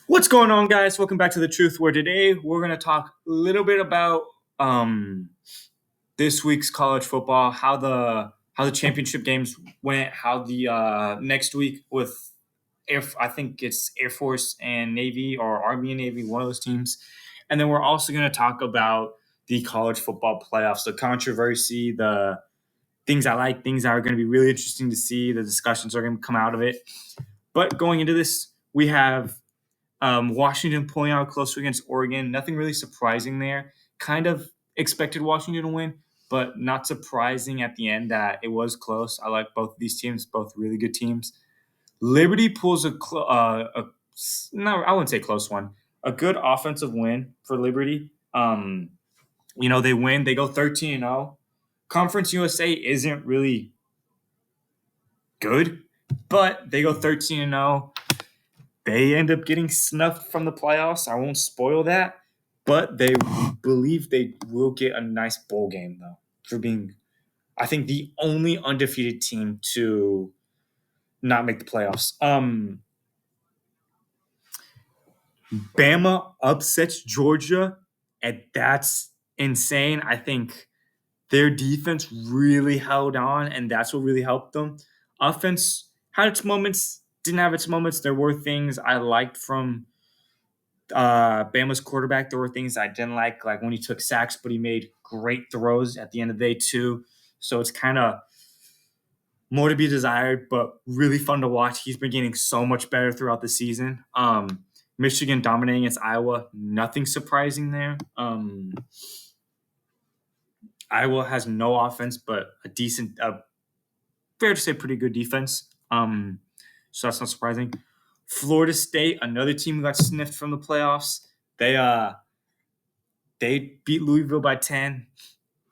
What's going on, guys? Welcome back to The Truth, where today we're going to talk a little bit about um, this week's college football, how the championship games went, how the next week with I think it's Air Force and Navy or Army and Navy, one of those teams, and then we're also going to talk about the college football playoffs, the controversy, the things I like, things that are going to be really interesting to see, the discussions are going to come out of it. But going into this, we have Washington pulling out close against Oregon. Nothing really surprising there. Kind of expected Washington to win, but not surprising at the end that it was close. I like both of these teams, both really good teams. Liberty pulls no, I wouldn't say close one, a good offensive win for Liberty. They win. They go 13-0. Conference USA isn't really good, but they go 13-0. They end up getting snuffed from the playoffs. I won't spoil that, but they believe they will get a nice bowl game, though, for being, I think, the only undefeated team to not make the playoffs. Bama upsets Georgia, and that's insane. I think their defense really held on, and that's what really helped them. Offense had its moments, didn't have its moments. There were things I liked from Bama's quarterback. There were things I didn't like when he took sacks, but he made great throws at the end of the day too. So it's kind of more to be desired, but really fun to watch. He's been getting so much better throughout the season. Michigan dominating against Iowa, nothing surprising there. Iowa has no offense, but fair to say, pretty good defense. So that's not surprising. Florida State, another team who got sniffed from the playoffs. They beat Louisville by 10.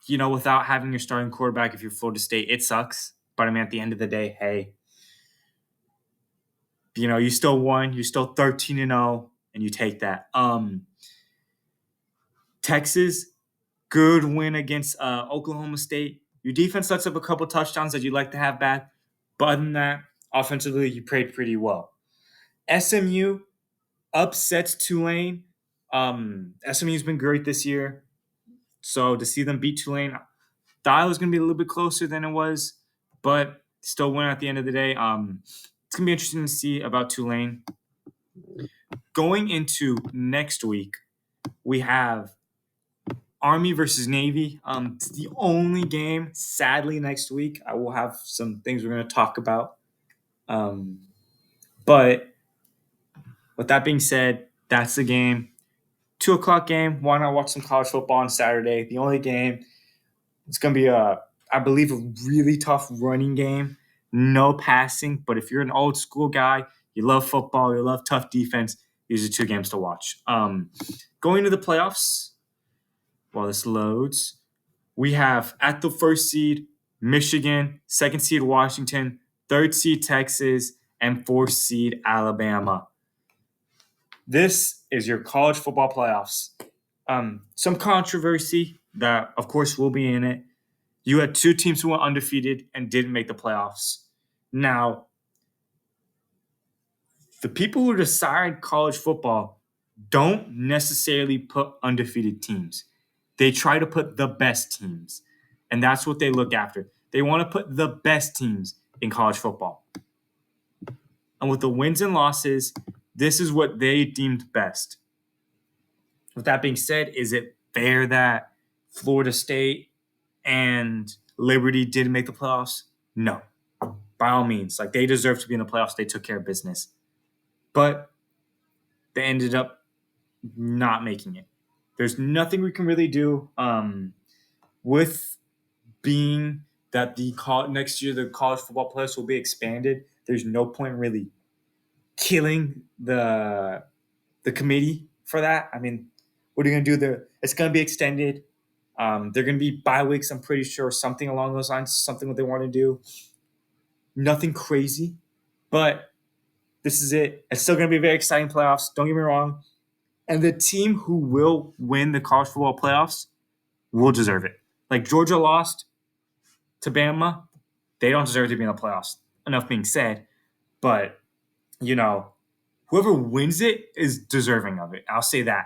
Without having your starting quarterback, if you're Florida State, it sucks. But I mean, at the end of the day, hey, you still won. You're still 13-0, and you take that. Texas, good win against Oklahoma State. Your defense lets up a couple touchdowns that you'd like to have back. But other than that, offensively, you played pretty well. SMU upsets Tulane. SMU's been great this year. So to see them beat Tulane, thought it was going to be a little bit closer than it was, but still win at the end of the day. It's going to be interesting to see about Tulane. Going into next week, we have Army versus Navy. It's the only game, sadly, next week. I will have some things we're going to talk about. But with that being said, that's the game. 2:00 game. Why not watch some college football on Saturday? The only game. It's going to be, I believe, a really tough running game. No passing. But if you're an old school guy, you love football, you love tough defense, these are two games to watch. Going to the playoffs, while this loads, we have at the first seed, Michigan, second seed, Washington, third seed, Texas, and fourth seed, Alabama. This is your college football playoffs. Some controversy that, of course, will be in it. You had two teams who went undefeated and didn't make the playoffs. Now, the people who decide college football don't necessarily put undefeated teams. They try to put the best teams, and that's what they look after. They want to put the best teams in college football. And with the wins and losses, this is what they deemed best. With that being said, is it fair that Florida State and Liberty didn't make the playoffs? No. By all means. They deserve to be in the playoffs. They took care of business. But they ended up not making it. There's nothing we can really do with being that next year the college football playoffs will be expanded. There's no point really killing the committee for that. I mean, what are you going to do there? It's going to be extended. They're going to be bye weeks, I'm pretty sure, something along those lines, something what they want to do. Nothing crazy, but this is it. It's still going to be very exciting playoffs. Don't get me wrong. And the team who will win the college football playoffs will deserve it. Georgia lost to Bama. They don't deserve to be in the playoffs. Enough being said. But, whoever wins it is deserving of it. I'll say that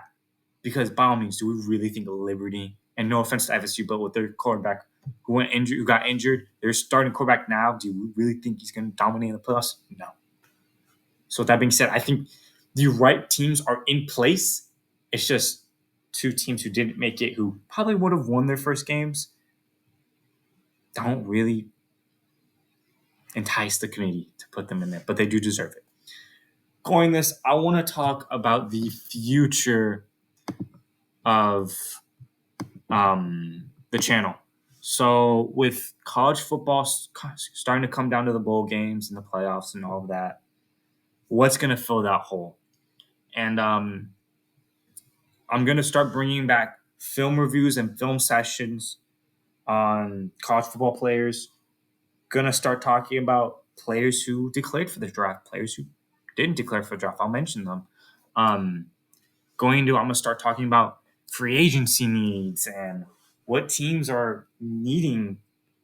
because by all means, do we really think Liberty? And no offense to FSU, but with their quarterback who got injured, their starting quarterback now. Do we really think he's going to dominate in the playoffs? No. So with that being said, I think the right teams are in place. It's just two teams who didn't make it, who probably would have won their first games, don't really entice the committee to put them in there, but they do deserve it. Going this, I want to talk about the future of the channel. So with college football starting to come down to the bowl games and the playoffs and all of that, what's going to fill that hole? And I'm going to start bringing back film reviews and film sessions on college football players. Going to start talking about players who declared for the draft, players who didn't declare for the draft. I'll mention them. I'm going to start talking about free agency needs and what teams are needing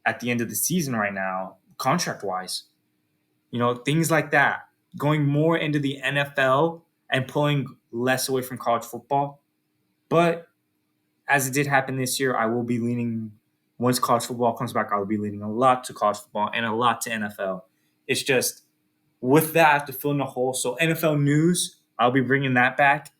at the end of the season right now, contract-wise. Things like that. Going more into the NFL and pulling less away from college football. But as it did happen this year, I will be leaning, once college football comes back, I will be leaning a lot to college football and a lot to NFL. It's just, with that, I have to fill in the hole. So NFL news, I'll be bringing that back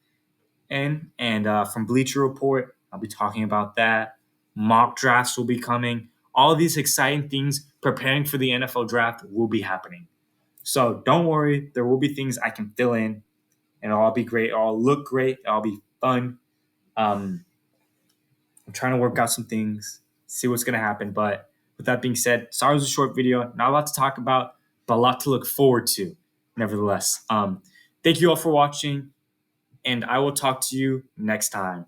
in. And from Bleacher Report, I'll be talking about that. Mock drafts will be coming. All these exciting things preparing for the NFL draft will be happening. So don't worry, there will be things I can fill in, and it'll all be great. It'll all look great. It'll all be fun. I'm trying to work out some things, see what's going to happen. But with that being said, sorry it was a short video. Not a lot to talk about, but a lot to look forward to, nevertheless. Thank you all for watching, and I will talk to you next time.